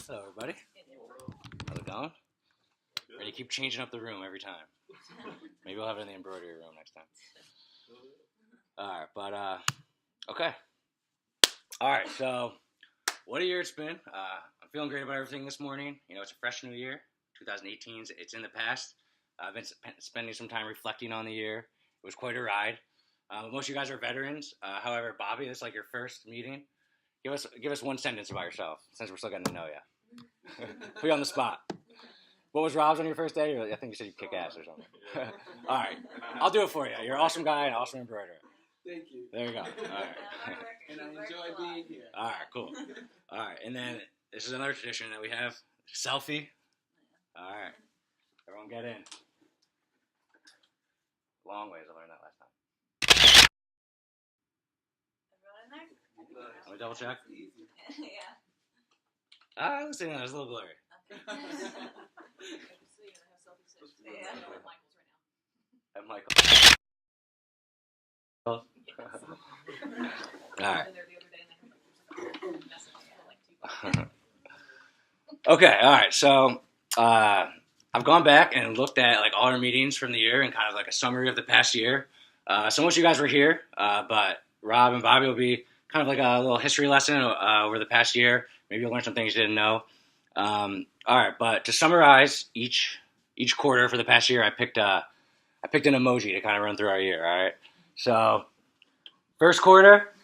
Hello, everybody. How's it going? Ready to keep changing up the room every time. Maybe we'll have it in the embroidery room next time. All right, okay. All right, so what a year it's been. I'm feeling great about everything this morning. You know, it's a fresh new year. 2018, it's in the past. I've been spending some time reflecting on the year. It was quite a ride. Most of you guys are veterans. However, Bobby, this is like your first meeting. Give us one sentence about yourself, since we're still getting to know you. Put you on the spot. What was Rob's on your first day? I think you said you kick ass or something. All right. I'll do it for you. You're an awesome guy and awesome embroiderer. Thank you. There you go. All right. And I enjoy being here. All right, cool. All right, and then this is another tradition that we have. Selfie. All right. Everyone get in. Long ways. I learned that last time. Everyone in there? Let me double check. Yeah. Let's see. That was a little blurry. Okay. Yeah. And Michael. All right. Okay. All right. So I've gone back and looked at like all our meetings from the year and kind of like a summary of the past year. So most of you guys were here, but Rob and Bobby will be kind of like a little history lesson over the past year. Maybe you'll learn some things you didn't know. All right, but to summarize each quarter for the past year, I picked an emoji to kind of run through our year. All right, so first quarter,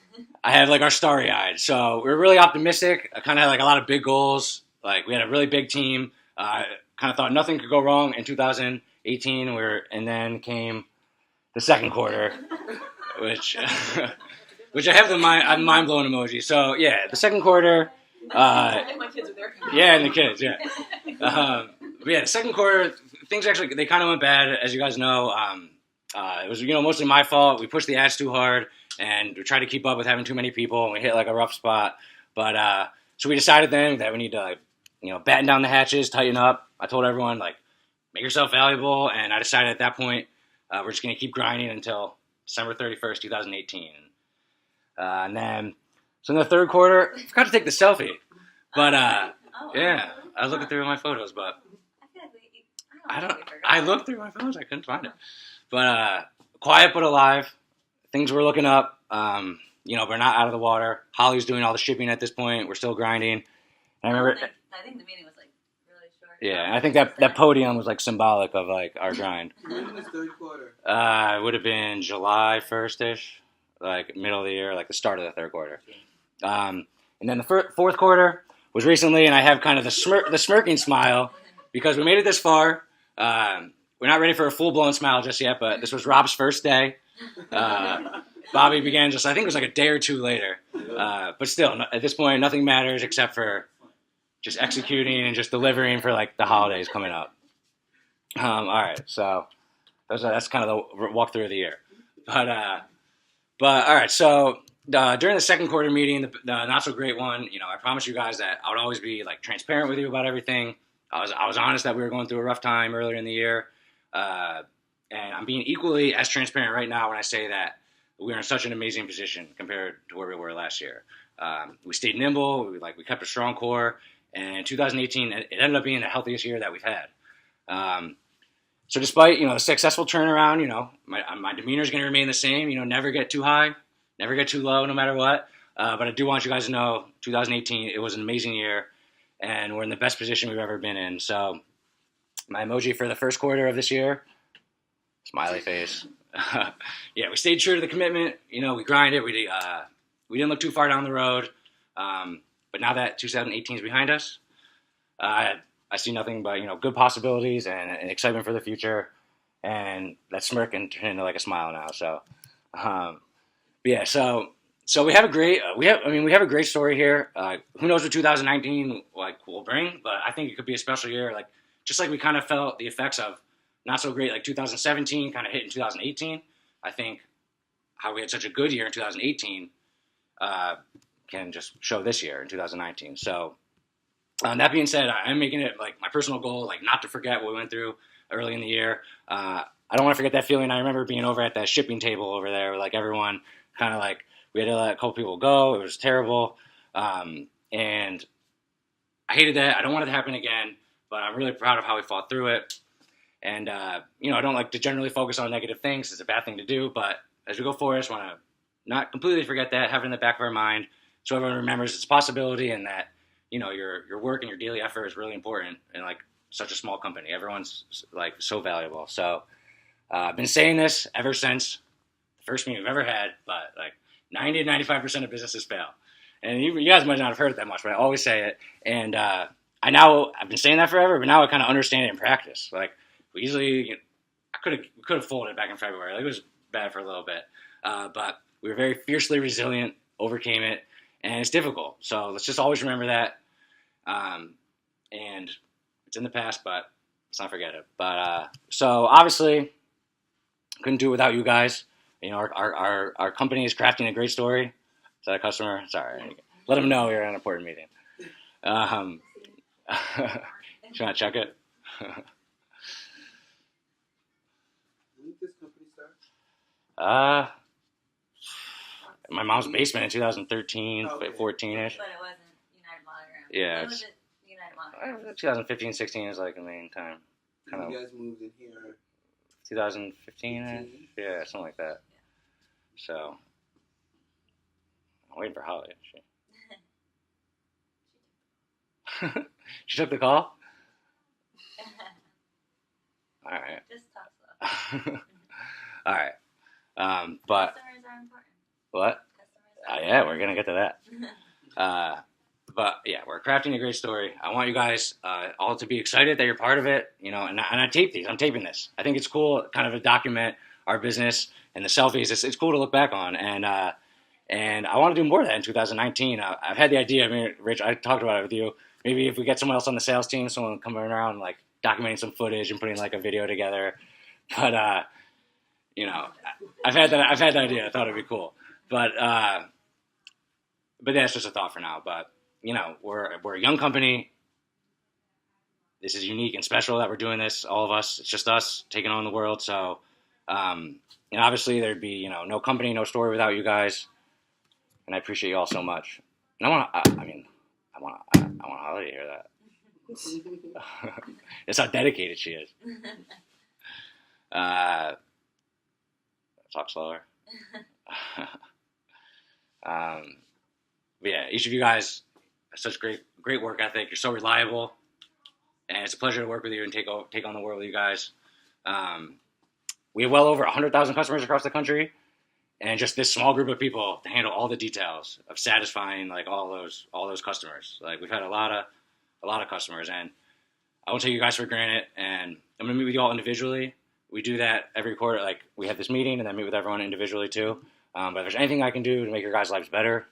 I had like our starry-eyed. So we were really optimistic. I kind of had like a lot of big goals. Like we had a really big team. Kind of thought nothing could go wrong in 2018. And then came the second quarter, which I have the mind blowing emoji. So yeah, the second quarter. My kids are there. Yeah, and the kids, yeah. But yeah, the second quarter, things actually, they kind of went bad, as you guys know. It was, mostly my fault. We pushed the ads too hard, and we tried to keep up with having too many people, and we hit like a rough spot. But, so we decided then that we need to, batten down the hatches, tighten up. I told everyone, make yourself valuable, and I decided at that point, we're just going to keep grinding until December 31st, 2018. And then, so in the third quarter, I forgot to take the selfie. But, yeah, I was looking through my photos, but I looked through my photos. I couldn't find it. But, quiet but alive. Things were looking up. We're not out of the water. Holly's doing all the shipping at this point. We're still grinding. And I remember. I think the meeting was really short. Yeah, and I think that podium was symbolic of our grind. When was the third quarter? It would have been July 1st-ish, middle of the year, the start of the third quarter. And then the fourth quarter was recently, and I have kind of the smirking smile because we made it this far. We're not ready for a full-blown smile just yet, but this was Rob's first day. Bobby began I think it was a day or two later. But still, at this point, nothing matters except for just executing and just delivering for the holidays coming up. All right, so that's kind of the walkthrough of the year. But all right, so during the second quarter meeting, the not so great one, I promised you guys that I would always be transparent with you about everything. I was honest that we were going through a rough time earlier in the year, and I'm being equally as transparent right now when I say that we are in such an amazing position compared to where we were last year. We stayed nimble, we kept a strong core, and 2018 it ended up being the healthiest year that we've had. So despite the successful turnaround, my demeanor is going to remain the same. Never get too high, never get too low, no matter what. But I do want you guys to know, 2018 it was an amazing year, and we're in the best position we've ever been in. So my emoji for the first quarter of this year, smiley face. Yeah, we stayed true to the commitment. We grinded. We didn't look too far down the road. But now that 2018 is behind us, I see nothing but good possibilities and excitement for the future. And that smirk can turn into a smile now. So, yeah. So we have a great we have a great story here. Who knows what 2019 will bring? But I think it could be a special year. Just like we kind of felt the effects of not so great 2017 kind of hit in 2018. I think how we had such a good year in 2018 can just show this year in 2019. So that being said, I'm making it my personal goal, not to forget what we went through early in the year. I don't want to forget that feeling. I remember being over at that shipping table over there, everyone kind of we had to let a couple people go. It was terrible. And I hated that. I don't want it to happen again, but I'm really proud of how we fought through it. And, you know, I don't like to generally focus on negative things. It's a bad thing to do. But as we go forward, I just want to not completely forget that, have it in the back of our mind so everyone remembers it's a possibility and that, you know, your work and your daily effort is really important in, like, such a small company. Everyone's, like, so valuable. So I've been saying this ever since the first meeting we've ever had, but, like, 90 to 95% of businesses fail. And you guys might not have heard it that much, but I always say it. And I've been saying that forever, but now I kind of understand it in practice. Like, we easily, I could have folded back in February. Like, it was bad for a little bit. But we were very fiercely resilient, overcame it, and it's difficult. So let's just always remember that. And it's in the past, but let's not forget it. But so obviously, couldn't do it without you guys. You know, our company is crafting a great story. Is that a customer? Sorry. Let them know you're in an important meeting. Should I check it? When did this company start? My mom's basement in 2013, Okay. 14-ish. But it wasn't United Monogram. Yeah, When was it United Monogram? 2015, 16 is like the main time. Kind And of you guys moved in here. 2015, 15? yeah, something like that. So I'm waiting for Holly. She took the call. All right. Just talk slow. All right. But Customers are important. what? Customers are Yeah, we're gonna get to that. But yeah, we're crafting a great story. I want you guys all to be excited that you're part of it. You know, and I tape these. I'm taping this. I think it's cool, kind of to document our business and the selfies. It's cool to look back on, and I want to do more of that in 2019. I've had the idea. I mean, Rich, I talked about it with you. Maybe if we get someone else on the sales team, someone coming around like documenting some footage and putting like a video together. But you know, I've had that idea. I thought it'd be cool. But that's just a thought for now. But you know, we're a young company. This is unique and special that we're doing this. All of us. It's just us taking on the world. So, and obviously there'd be, you know, no company, no story without you guys. And I appreciate you all so much. And I want Holly to hear that. That's how dedicated she is. Talk slower. But yeah, each of you guys have such great work ethic. You're so reliable, and it's a pleasure to work with you and take on the world with you guys. We have well over 100,000 customers across the country, and just this small group of people to handle all the details of satisfying like all those customers. Like we've had a lot of customers, and I won't take you guys for granted. And I'm gonna meet with you all individually. We do that every quarter. Like we have this meeting, and then meet with everyone individually too. But if there's anything I can do to make your guys' lives better,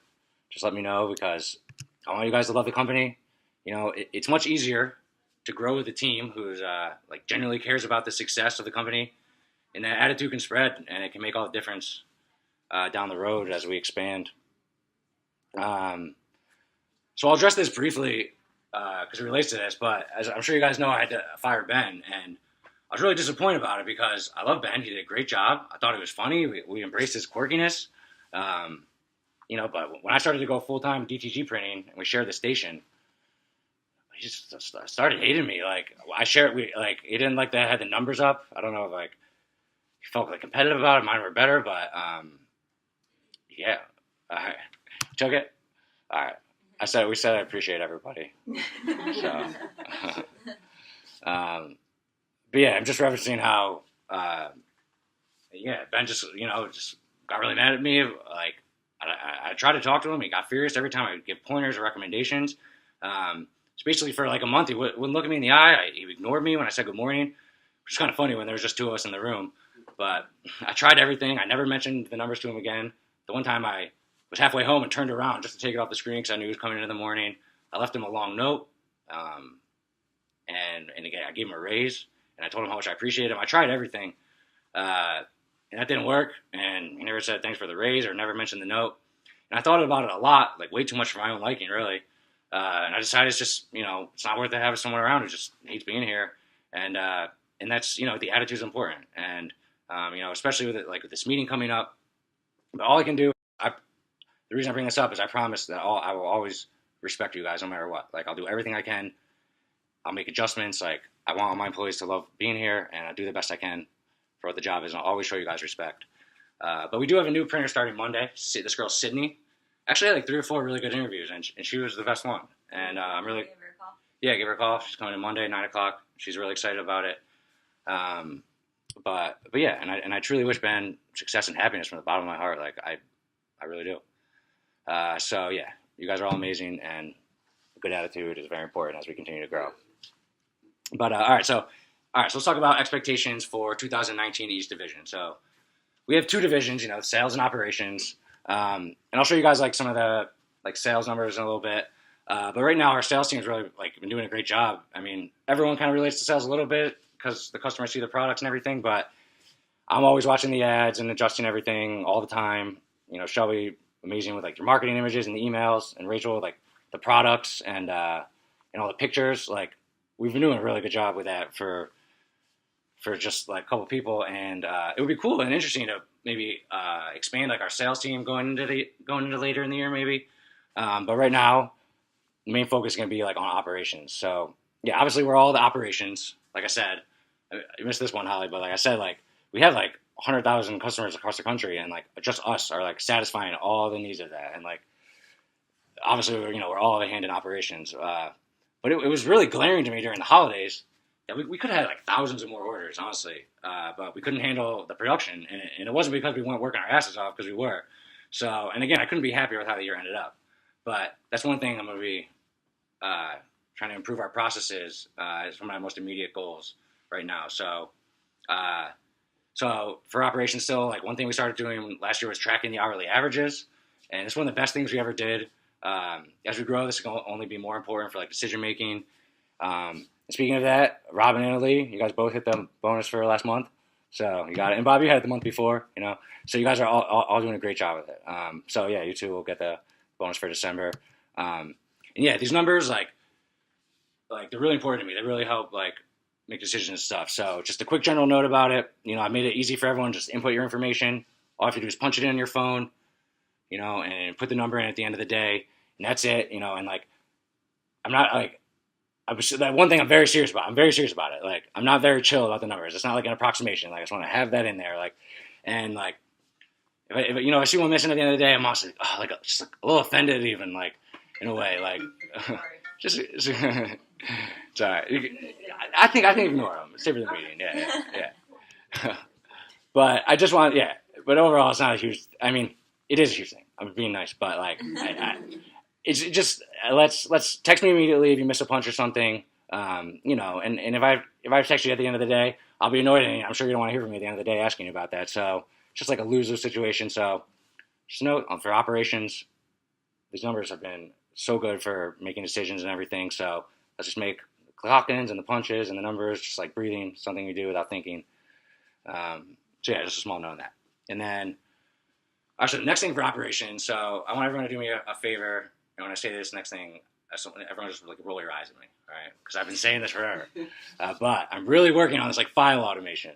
just let me know, because I want you guys to love the company. You know, it's much easier to grow with a team who's like genuinely cares about the success of the company, and that attitude can spread, and it can make all the difference down the road as we expand. So I'll address this briefly because it relates to this, but as I'm sure you guys know, I had to fire Ben, and I was really disappointed about it because I love Ben. He did a great job. I thought it was funny. We embraced his quirkiness. You know, but when I started to go full-time DTG printing and we shared the station, he just started hating me. Like he didn't like that I had the numbers up. I don't know if like he felt like competitive about it. Mine were better, but yeah. All right. Took it. All right. We said I appreciate everybody. So, but yeah, I'm just referencing how Ben just got really mad at me. Like I tried to talk to him. He got furious every time I would give pointers or recommendations. So basically for like a month, he wouldn't look at me in the eye. He ignored me when I said good morning, which is kind of funny when there was just two of us in the room. But I tried everything. I never mentioned the numbers to him again. The one time I was halfway home and turned around just to take it off the screen because I knew he was coming in the morning. I left him a long note, and again I gave him a raise, and I told him how much I appreciated him. I tried everything, and that didn't work. And he never said thanks for the raise or never mentioned the note. And I thought about it a lot, like way too much for my own liking, really. And I decided it's just it's not worth it having someone around who just hates being here, and that's the attitude is important, and especially with it, like with this meeting coming up. But all I can do, the reason I bring this up is I promise that I will always respect you guys no matter what. Like, I'll do everything I can. I'll make adjustments. Like, I want all my employees to love being here, and I do the best I can for what the job is. And I'll always show you guys respect. But we do have a new printer starting Monday. This girl, Sydney. Actually, I had like 3 or 4 really good interviews, and she was the best one. And I'm really, Give her a call. yeah, give her a call. She's coming in Monday, 9 o'clock. She's really excited about it. But yeah, and I truly wish Ben success and happiness from the bottom of my heart. Like, I really do. So yeah, you guys are all amazing, and a good attitude is very important as we continue to grow. But all right, so let's talk about expectations for 2019 each division. So we have 2 divisions, you know, sales and operations. And I'll show you guys like some of the like sales numbers in a little bit. But right now our sales team's really like been doing a great job. I mean, everyone kind of relates to sales a little bit because the customers see the products and everything, but I'm always watching the ads and adjusting everything all the time. You know, Shelby, amazing with like your marketing images and the emails, and Rachel with like the products and all the pictures. Like, we've been doing a really good job with that for just like a couple people, and it would be cool and interesting to maybe expand like our sales team going into later in the year maybe. But right now, the main focus is going to be like on operations. So yeah, obviously we're all the operations. Like I said, I missed this one, Holly, but like I said, like we have like 100,000 customers across the country, and like just us are like satisfying all the needs of that. And like obviously we're all a hand in operations. But it was really glaring to me during the holidays. Yeah, we could have had like thousands of more orders, honestly, but we couldn't handle the production, and it wasn't because we weren't working our asses off, because we were. So, and again, I couldn't be happier with how the year ended up. But that's one thing I'm going to be trying to improve our processes. Is one of my most immediate goals right now. So, so for operations, still like one thing we started doing last year was tracking the hourly averages, and it's one of the best things we ever did. As we grow, this is going to only be more important for like decision making. Speaking of that, Rob and Anna-Leigh, you guys both hit the bonus for last month. So you got it. And Bob, you had it the month before, you know. So you guys are all doing a great job with it. So yeah, you two will get the bonus for December. And yeah, these numbers, like they're really important to me. They really help like make decisions and stuff. So just a quick general note about it. You know, I made it easy for everyone. Just input your information. All you have to do is punch it in on your phone, you know, and put the number in at the end of the day. And that's it, you know. And like, I'm not like, that one thing I'm very serious about. I'm very serious about it. Like, I'm not very chill about the numbers. It's not like an approximation. Like, I just want to have that in there. Like, and like, if I see one missing at the end of the day, I'm also just like a little offended, even like in a way. Like, just it's all right. I think ignore them. Stay for the meeting. Yeah. But I just want, yeah. But overall, it's not a huge. I mean, it is a huge thing. I'm being nice, but like, it's just let's text me immediately if you miss a punch or something, you know. And if I text you at the end of the day, I'll be annoyed, and I'm sure you don't want to hear from me at the end of the day asking you about that. So it's just like a lose-lose situation. So just note for operations, these numbers have been so good for making decisions and everything. So let's just make the clock-ins and the punches and the numbers just like breathing, something you do without thinking. So yeah, just a small note on that. And then actually, the next thing for operations. So I want everyone to do me a favor. And when I say this next thing, everyone just like roll your eyes at me, all right? Because I've been saying this forever. But I'm really working on this like file automation.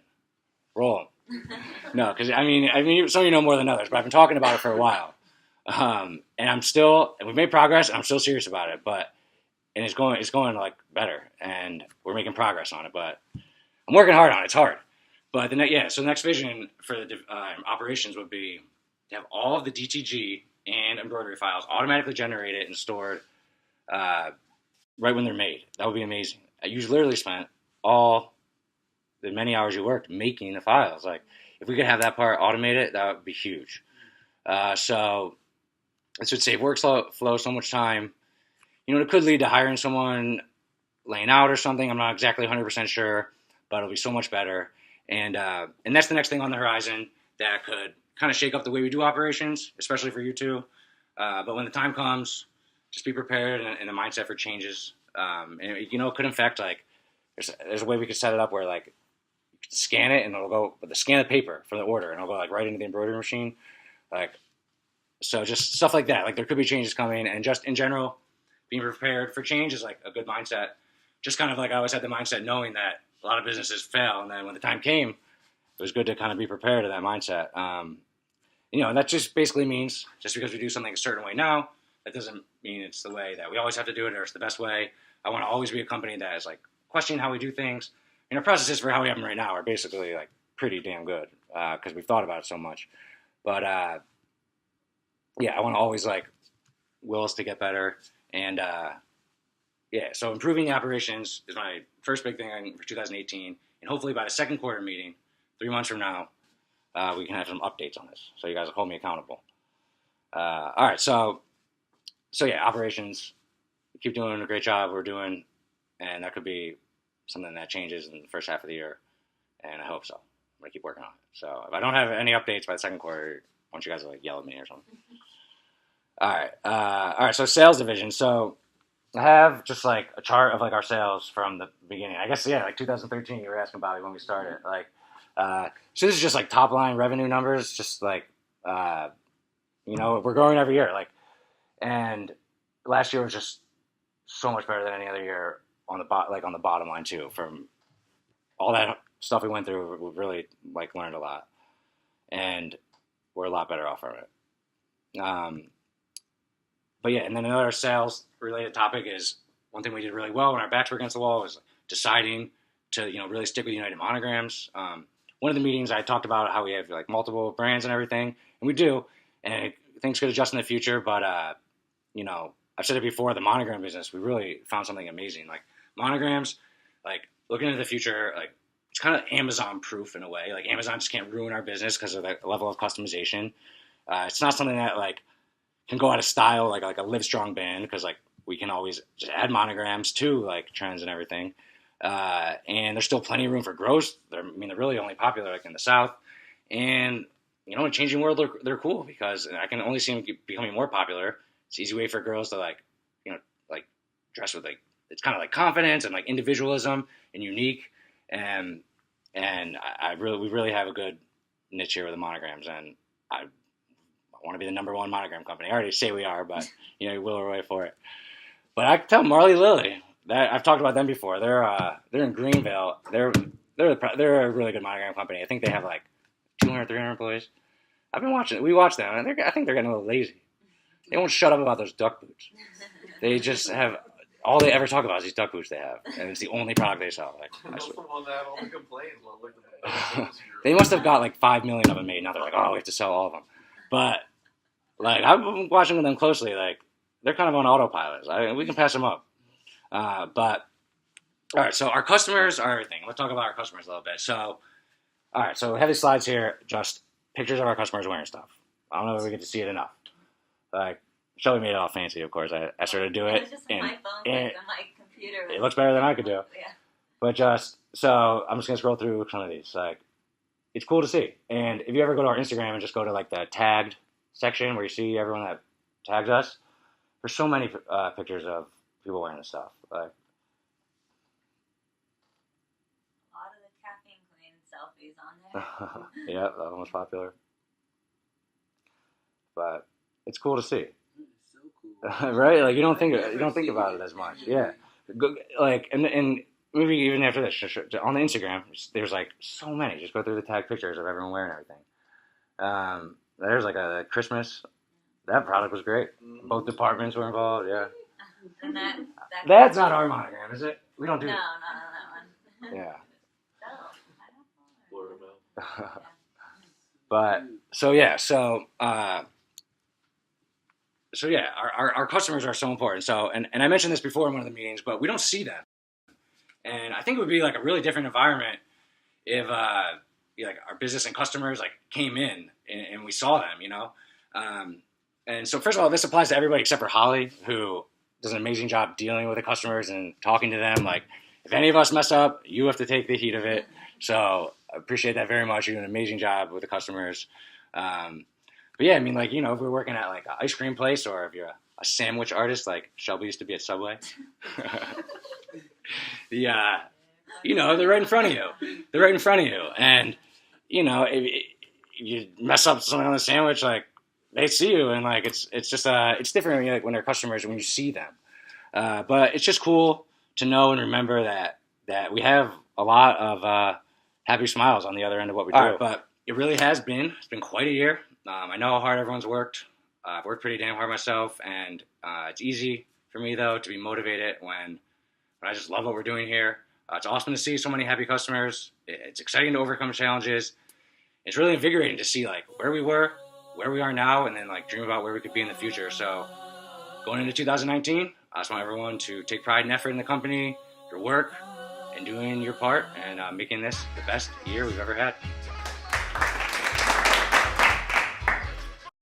Roll them. No, because I mean, some of you know more than others, but I've been talking about it for a while. And we've made progress, and I'm still serious about it. And it's going like better, and we're making progress on it. But I'm working hard on it. It's hard. But so the next vision for the operations would be to have all of the DTG and embroidery files automatically generated and stored right when they're made. That would be amazing. You literally spent all the many hours you worked making the files. Like, if we could have that part automated, that would be huge. So this would save workflow so much time. You know, it could lead to hiring someone laying out or something. I'm not exactly 100% sure, but it'll be so much better. And that's the next thing on the horizon that could kind of shake up the way we do operations, especially for you two. But when the time comes, just be prepared and the mindset for changes. And it could affect like there's a way we could set it up where like you can scan it and it'll go scan the paper for the order and it'll go like right into the embroidery machine. Like, so just stuff like that. Like, there could be changes coming, and just in general, being prepared for change is like a good mindset. Just kind of like I always had the mindset knowing that a lot of businesses fail, and then when the time came, it was good to kind of be prepared to that mindset. And that just basically means just because we do something a certain way now that doesn't mean it's the way that we always have to do it or it's the best way. I want to always be a company that is like questioning how we do things. And our processes for how we have them right now are basically like pretty damn good because we've thought about it so much. But yeah, I want to always like will us to get better. And yeah, so improving the operations is my first big thing for 2018. And hopefully by the second quarter meeting, 3 months from now, we can have some updates on this. So you guys will hold me accountable. All right, so yeah, operations. Keep doing a great job we're doing, and that could be something that changes in the first half of the year, and I hope so. I'm going to keep working on it. So if I don't have any updates by the second quarter, I want you guys to like yell at me or something. All right, so sales division. So I have just like a chart of like our sales from the beginning. I guess, yeah, like 2013, you were asking about it when we started. Like, so this is just like top line revenue numbers, just like, you know, we're growing every year. Like, and last year was just so much better than any other year on the bottom line too. From all that stuff we went through, we really like learned a lot, and we're a lot better off from it. But yeah, and then another sales related topic is one thing we did really well when our backs were against the wall was deciding to, you know, really stick with United Monograms. One of the meetings I talked about how we have like multiple brands and everything, and we do, and things could adjust in the future. But you know, I've said it before, the monogram business, we really found something amazing. Like monograms, like looking into the future, like it's kind of Amazon proof in a way. Like Amazon just can't ruin our business because of the level of customization. It's not something that like can go out of style like a Live Strong band because like we can always just add monograms to like trends and everything. And there's still plenty of room for growth. They're really only popular like in the South. And you know, in changing world, they're cool because I can only see them becoming more popular. It's an easy way for girls to like, you know, like dress with like, it's kind of like confidence and like individualism and unique. And we really have a good niche here with the monograms, and I want to be the number one monogram company. I already say we are, but you know, we'll away for it. But I can tell Marley Lilly that I've talked about them before. They're in Greenville. They're a really good monogram company. I think they have like 200, 300 employees. I've been watching it. We watch them, and I think they're getting a little lazy. They won't shut up about those duck boots. They just have all they ever talk about is these duck boots they have, and it's the only product they sell. Like, they must have got like 5 million of them made. Now they're like, oh, we have to sell all of them. But like I've been watching them closely. Like they're kind of on autopilot. We can pass them up. But all right, so our customers are everything. Let's talk about our customers a little bit. So all right, so we have these slides here, just pictures of our customers wearing stuff. I don't know if we get to see it enough. Like Shelby made it all fancy, of course. I asked her to do it. It's just on my phone, on my computer. It looks better than I could do. Yeah. But so I'm just gonna scroll through some of these. Like, it's cool to see. And if you ever go to our Instagram and just go to like the tagged section where you see everyone that tags us, there's so many pictures of people wearing this stuff. Like, A lot of the caffeine queen selfies on there. yeah, that one was popular. But it's cool to see. So cool. Right? Like you don't think about it as much. Yeah. Like and maybe even after this, on the Instagram, there's like so many. Just go through the tag pictures of everyone wearing everything. There's like a Christmas. That product was great. Both departments were involved. Yeah. And That's not our monogram, is it? We don't do. No, not on that one. Yeah. So, I don't know. But so yeah, so yeah, our customers are so important. So and I mentioned this before in one of the meetings, but we don't see them. And I think it would be like a really different environment if like our business and customers like came in and we saw them, you know. And so first of all, this applies to everybody except for Holly, who does an amazing job dealing with the customers and talking to them. Like if any of us mess up, you have to take the heat of it. So I appreciate that very much. You do an amazing job with the customers. But yeah, I mean, like, you know, if we're working at like an ice cream place or if you're a sandwich artist, like Shelby used to be at Subway, you know, they're right in front of you. And, you know, if you mess up something on the sandwich, like they see you and like, it's just, it's different when, like, when they're customers and when you see them. But it's just cool to know and remember that we have a lot of happy smiles on the other end of what we do. Right, but it's been quite a year. I know how hard everyone's worked. I've worked pretty damn hard myself, and it's easy for me though to be motivated when I just love what we're doing here. It's awesome to see so many happy customers. It's exciting to overcome challenges. It's really invigorating to see like where we were, where we are now, and then like dream about where we could be in the future. So going into 2019, I just want everyone to take pride and effort in the company, your work, and doing your part, and making this the best year we've ever had.